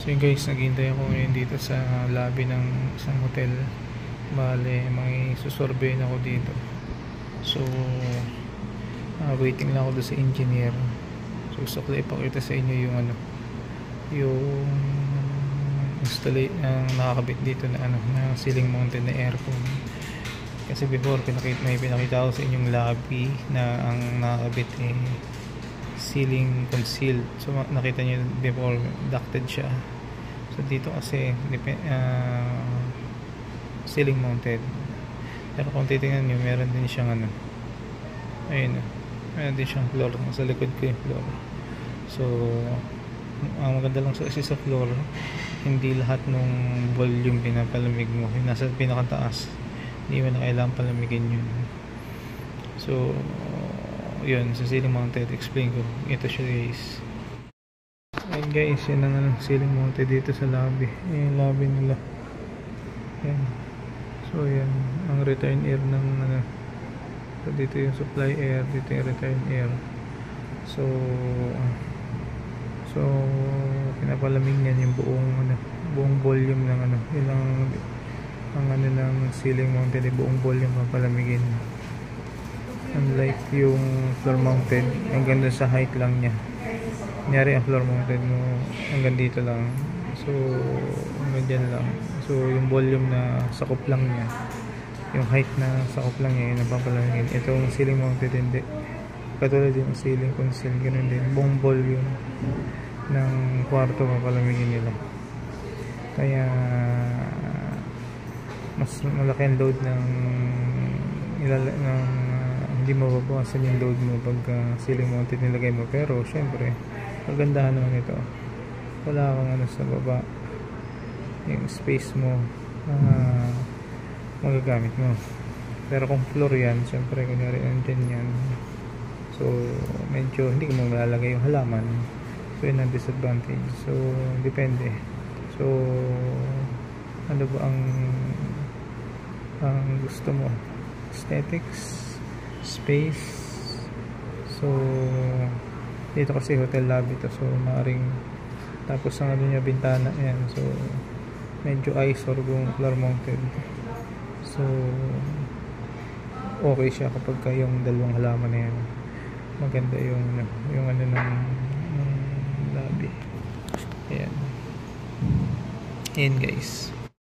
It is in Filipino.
So yun guys, naghihintay ako ngayon dito sa lobby ng isang hotel. Bale, may susurveyin ako dito. So waiting lang ako doon sa engineer. So gusto ko ipakita sa inyo yung yung installation ang nakakabit dito na na ceiling mounted na aircon. Kasi before may pinakita ko sa inyong lobby na ang nakakabit ceiling concealed. So nakita niyo before ducted siya. So dito kasi ceiling mounted. Pero kung titingnan niyo, meron din siyang ayun, meron din siyang floor. Sa likod ko yung floor. So ang maganda lang sa floor, hindi lahat nung volume pinapalamig mo. Yung nasa pinakataas, hindi mo na kailangan palamigin yun. So yun, sa ceiling mounted, explain ko. Ito siya guys. Ayan guys, yun ang ceiling mounted dito sa lobby. Yung lobby nila. Ayan. So yan, ang return air ng so dito yung supply air, dito yung return air. So pinapalamig niyan yung buong volume ng ilang ng ceiling mounted, buong volume papalamigin. Unlike yung floor mounted, hanggang dun sa height lang niya. Kunyari ang floor mounted mo hanggang dito lang, so hanggang dyan lang. So yung volume na sakop lang niya, yung height na sakop lang niya, yung napapalamigin. Itong ceiling mounted hindi, katulad yung ceiling concealed, ganun din, buong volume ng kwarto papalamigin nila. Kaya mas malaki ang load ng hindi mababawasan yung load mo pag ceiling mounted nilagay mo. Pero syempre kagandahan naman ito, wala kang sa baba, yung space mo magagamit mo. Pero kung floor yan, syempre kunyari andyan yan, so medyo hindi mo malalagay yung halaman. So yun ang disadvantage. So depende. So ano ba ang gusto mo? Aesthetics, space. So dito kasi hotel lobby to, so maaaring tapos ang niya bintana yan, so medyo eyesore kung floor mounted. So okay siya kapag yung dalawang halaman na yan, maganda yung ng lobby. Ayan guys.